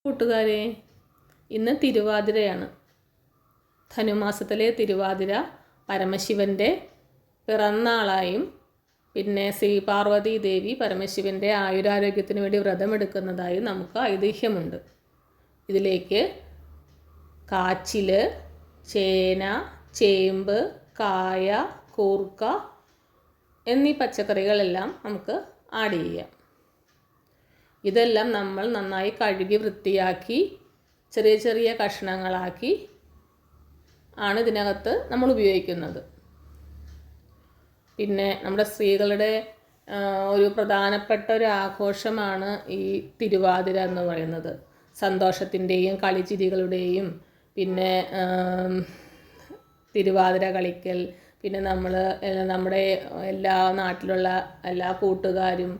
കൂട്ടുകാരെ, ഇന്ന് തിരുവാതിരയാണ്. ധനുമാസത്തിലെ തിരുവാതിര പരമശിവൻ്റെ പിറന്നാളായും പിന്നെ ശ്രീ പാർവതി ദേവി പരമശിവൻ്റെ ആയുരാരോഗ്യത്തിന് വേണ്ടി വ്രതമെടുക്കുന്നതായും നമുക്ക് ഐതിഹ്യമുണ്ട്. ഇതിലേക്ക് കാച്ചിൽ, ചേന, ചേമ്പ്, കായ, കൂർക്ക എന്നീ പച്ചക്കറികളെല്ലാം നമുക്ക് ആഡ് ചെയ്യാം. ഇതെല്ലാം നമ്മൾ നന്നായി കഴുകി വൃത്തിയാക്കി ചെറിയ ചെറിയ കഷ്ണങ്ങളാക്കി ആണ് ഇതിനകത്ത് നമ്മൾ ഉപയോഗിക്കുന്നത്. പിന്നെ നമ്മുടെ സ്ത്രീകളുടെ ഒരു പ്രധാനപ്പെട്ട ഒരു ആഘോഷമാണ് ഈ തിരുവാതിര എന്ന് പറയുന്നത്. സന്തോഷത്തിൻ്റെയും കളിച്ചിരികളുടെയും പിന്നെ തിരുവാതിര കളിക്കൽ, പിന്നെ നമ്മുടെ എല്ലാ നാട്ടിലുള്ള എല്ലാ കൂട്ടുകാരും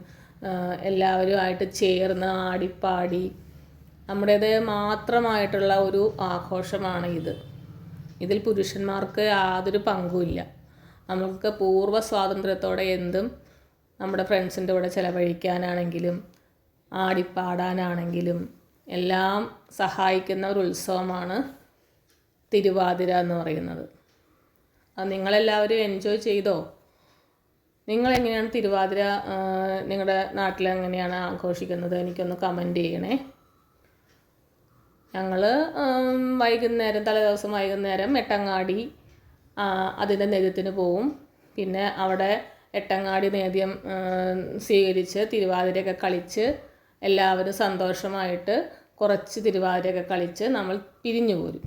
എല്ലാവരുമായിട്ട് ചേർന്ന് ആടിപ്പാടി നമ്മുടേത് മാത്രമായിട്ടുള്ള ഒരു ആഘോഷമാണ് ഇത്. ഇതിൽ പുരുഷന്മാർക്ക് യാതൊരു പങ്കുമില്ല. നമുക്ക് പൂർവ്വ സ്വാതന്ത്ര്യത്തോടെ എന്തും നമ്മുടെ ഫ്രണ്ട്സിൻ്റെ കൂടെ ചിലവഴിക്കാനാണെങ്കിലും ആടിപ്പാടാനാണെങ്കിലും എല്ലാം സഹായിക്കുന്ന ഒരു ഉത്സവമാണ് തിരുവാതിര എന്ന് പറയുന്നത്. അത് നിങ്ങളെല്ലാവരും എൻജോയ് ചെയ്തോ? നിങ്ങളെങ്ങനെയാണ് തിരുവാതിര നിങ്ങളുടെ നാട്ടിൽ എങ്ങനെയാണ് ആഘോഷിക്കുന്നത്? എനിക്കൊന്ന് കമൻറ്റ് ചെയ്യണേ. ഞങ്ങൾ തലേദിവസം വൈകുന്നേരം എട്ടങ്ങാടി അതിൻ്റെ നേദ്യത്തിന് പോവും. പിന്നെ അവിടെ എട്ടങ്ങാടി നേദ്യം സ്വീകരിച്ച് തിരുവാതിരയൊക്കെ കളിച്ച് എല്ലാവരും സന്തോഷമായിട്ട് കുറച്ച് തിരുവാതിരയൊക്കെ കളിച്ച് നമ്മൾ പിരിഞ്ഞു പോരും.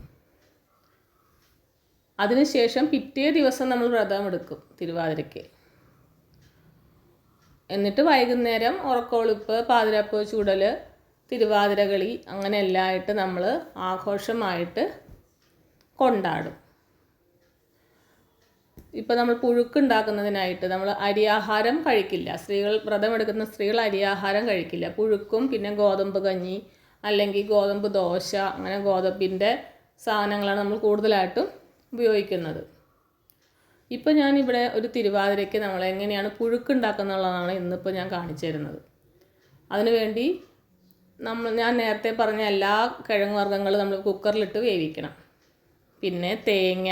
അതിനുശേഷം പിറ്റേ ദിവസം നമ്മൾ വ്രതമെടുക്കും തിരുവാതിരയ്ക്ക്. എന്നിട്ട് വൈകുന്നേരം ഉറക്കമൊളിപ്പ്, പാതിരാപ്പ് ചൂടൽ, തിരുവാതിര കളി അങ്ങനെ എല്ലാമായിട്ട് നമ്മൾ ആഘോഷമായിട്ട് കൊണ്ടാടും. ഇപ്പോൾ നമ്മൾ പുഴുക്കുണ്ടാക്കുന്നതിനായിട്ട് നമ്മൾ അരിയാഹാരം കഴിക്കില്ല. വ്രതമെടുക്കുന്ന സ്ത്രീകൾ അരിയാഹാരം കഴിക്കില്ല. പുഴുക്കും പിന്നെ ഗോതമ്പ് കഞ്ഞി അല്ലെങ്കിൽ ഗോതമ്പ് ദോശ അങ്ങനെ ഗോതമ്പിൻ്റെ സാധനങ്ങളാണ് നമ്മൾ കൂടുതലായിട്ടും ഉപയോഗിക്കുന്നത്. ഇപ്പോൾ ഞാനിവിടെ ഒരു തിരുവാതിരയ്ക്ക് നമ്മൾ എങ്ങനെയാണ് പുഴുക്കുണ്ടാക്കുന്നുള്ളതാണ് ഇന്നിപ്പോൾ ഞാൻ കാണിച്ചു തരുന്നത്. അതിനുവേണ്ടി ഞാൻ നേരത്തെ പറഞ്ഞ എല്ലാ കിഴങ്ങ് വർഗ്ഗങ്ങളും നമ്മൾ കുക്കറിലിട്ട് വേവിക്കണം. പിന്നെ തേങ്ങ,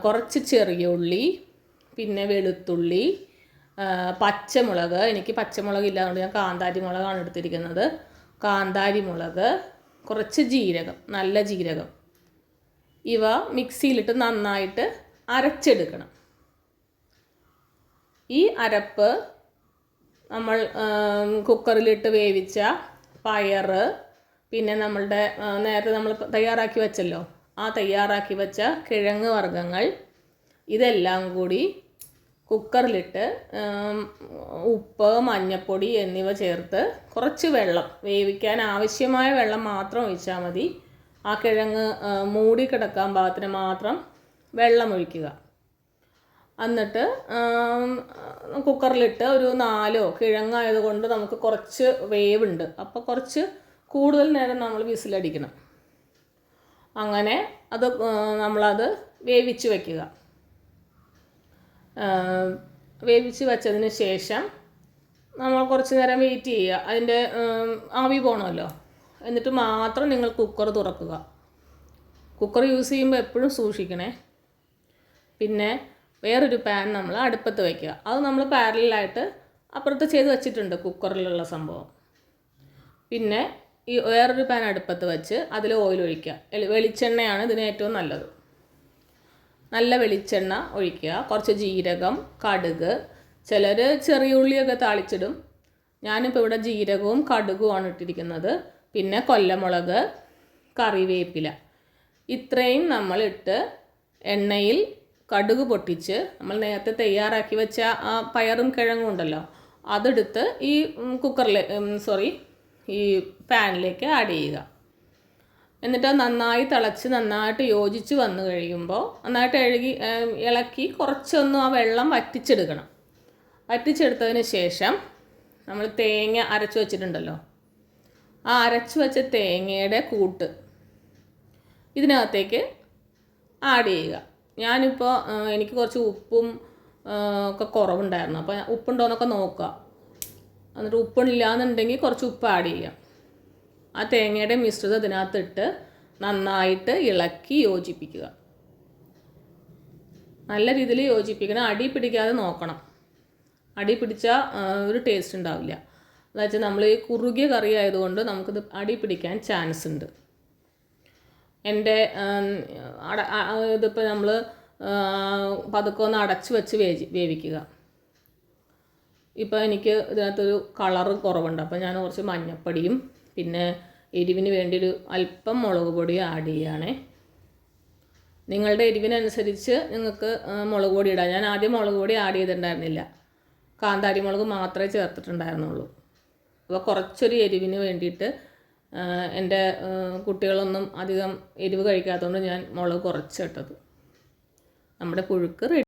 കുറച്ച് ചെറിയ ഉള്ളി, പിന്നെ വെളുത്തുള്ളി, പച്ചമുളക്. എനിക്ക് പച്ചമുളക് ഇല്ലാതുകൊണ്ട് ഞാൻ കാന്താരി മുളകാണ് എടുത്തിരിക്കുന്നത്. കാന്താരി മുളക്, കുറച്ച് ജീരകം, നല്ല ജീരകം. ഇവ മിക്സിയിലിട്ട് നന്നായിട്ട് അരച്ചെടുക്കണം. ഈ അരപ്പ് നമ്മൾ കുക്കറിലിട്ട് വേവിച്ച പയർ, പിന്നെ നമ്മളുടെ നേരത്തെ നമ്മൾ തയ്യാറാക്കി വെച്ചല്ലോ ആ തയ്യാറാക്കി വെച്ച കിഴങ്ങ് വർഗ്ഗങ്ങൾ ഇതെല്ലാം കൂടി കുക്കറിലിട്ട് ഉപ്പ്, മഞ്ഞൾപ്പൊടി എന്നിവ ചേർത്ത് കുറച്ച് വെള്ളം, വേവിക്കാൻ ആവശ്യമായ വെള്ളം മാത്രം ഒഴിച്ചാൽ മതി. ആ കിഴങ്ങ് മൂടി കിടക്കാൻ പാകത്തിന് മാത്രം വെള്ളം ഒഴിക്കുക. എന്നിട്ട് കുക്കറിലിട്ട് ഒരു 4 കിഴങ്ങായതുകൊണ്ട് നമുക്ക് കുറച്ച് വേവുണ്ട്. അപ്പോൾ കുറച്ച് കൂടുതൽ നേരം നമ്മൾ വിസിലടിക്കണം. അങ്ങനെ നമ്മളത് വേവിച്ച് വയ്ക്കുക. വേവിച്ച് വച്ചതിന് ശേഷം നമ്മൾ കുറച്ച് നേരം വെയിറ്റ് ചെയ്യുക. അതിൻ്റെ ആവി പോകണമല്ലോ. എന്നിട്ട് മാത്രം നിങ്ങൾ കുക്കർ തുറക്കുക. കുക്കർ യൂസ് ചെയ്യുമ്പോൾ എപ്പോഴും സൂക്ഷിക്കണേ. പിന്നെ വേറൊരു പാൻ നമ്മൾ അടുപ്പത്ത് വയ്ക്കുക. അത് നമ്മൾ പാരലായിട്ട് അപ്പുറത്ത് ചെയ്ത് വെച്ചിട്ടുണ്ട് കുക്കറിലുള്ള സംഭവം. പിന്നെ ഈ വേറൊരു പാൻ അടുപ്പത്ത് വെച്ച് അതിൽ ഓയിൽ ഒഴിക്കുക. വെളിച്ചെണ്ണയാണ് ഇതിന് ഏറ്റവും നല്ലത്. നല്ല വെളിച്ചെണ്ണ ഒഴിക്കുക. കുറച്ച് ജീരകം, കടുക്, ചിലർ ചെറിയ ഉള്ളിയൊക്കെ താളിച്ചിടും. ഞാനിപ്പോൾ ഇവിടെ ജീരകവും കടുകുമാണ് ഇട്ടിരിക്കുന്നത്. പിന്നെ കൊല്ലമുളക്, കറിവേപ്പില ഇത്രയും നമ്മളിട്ട് എണ്ണയിൽ കടുക് പൊട്ടിച്ച് നമ്മൾ നേരത്തെ തയ്യാറാക്കി വെച്ച ആ പയറും കിഴങ്ങും ഉണ്ടല്ലോ അതെടുത്ത് ഈ പാനിലേക്ക് ആഡ് ചെയ്യുക. എന്നിട്ട് നന്നായി തിളച്ച് നന്നായിട്ട് യോജിച്ച് വന്നു കഴിയുമ്പോൾ നന്നായിട്ട് ഇളക്കി കുറച്ചൊന്ന് ആ വെള്ളം വറ്റിച്ചെടുക്കണം. വറ്റിച്ചെടുത്തതിന് ശേഷം നമ്മൾ തേങ്ങ അരച്ച് വെച്ചിട്ടുണ്ടല്ലോ ആ അരച്ച് വെച്ച തേങ്ങയുടെ കൂട്ട് ഇതിനകത്തേക്ക് ആഡ് ചെയ്യുക. ഞാനിപ്പോൾ എനിക്ക് കുറച്ച് ഉപ്പും ഒക്കെ കുറവുണ്ടായിരുന്നു. അപ്പോൾ ഉപ്പുണ്ടോ എന്നൊക്കെ നോക്കുക. എന്നിട്ട് ഉപ്പില്ലാന്നുണ്ടെങ്കിൽ കുറച്ച് ഉപ്പ് ആഡ് ചെയ്യാം. ആ തേങ്ങയുടെ മിശ്രിതം ഇതിനകത്തിട്ട് നന്നായിട്ട് ഇളക്കി യോജിപ്പിക്കുക. നല്ല രീതിയിൽ യോജിപ്പിക്കണം. അടി പിടിക്കാതെ നോക്കണം. അടി പിടിച്ചാൽ ഒരു ടേസ്റ്റ് ഉണ്ടാവില്ല. എന്ന് വെച്ചാൽ നമ്മൾ ഈ കുറുകിയ കറി ആയതുകൊണ്ട് നമുക്കിത് അടി പിടിക്കാൻ ചാൻസ് ഉണ്ട്. ഇതിപ്പോൾ നമ്മൾ പതുക്കെ ഒന്ന് അടച്ച് വെച്ച് വേവിക്കുക. ഇപ്പോൾ എനിക്ക് ഇതിനകത്തൊരു കളറ് കുറവുണ്ട്. അപ്പോൾ ഞാൻ കുറച്ച് മഞ്ഞൾപ്പൊടിയും പിന്നെ എരിവിന് വേണ്ടി ഒരു അല്പം മുളക് പൊടിയും ആഡ് ചെയ്യുകയാണേ. നിങ്ങളുടെ എരിവിനനുസരിച്ച് നിങ്ങൾക്ക് മുളക് പൊടി ഇടാം. ഞാൻ ആദ്യം മുളക് പൊടി ആഡ് ചെയ്തിട്ടുണ്ടായിരുന്നില്ല. കാന്താരി മുളക് മാത്രമേ ചേർത്തിട്ടുണ്ടായിരുന്നുള്ളൂ. അപ്പോൾ കുറച്ചൊരു എരിവിന് വേണ്ടിയിട്ട് എൻ്റെ കുട്ടികളൊന്നും അധികം എരിവ് കഴിക്കാത്തതുകൊണ്ട് ഞാൻ മുളക് കുറച്ചിട്ടത്. നമ്മുടെ പുഴുക്ക് റെഡി.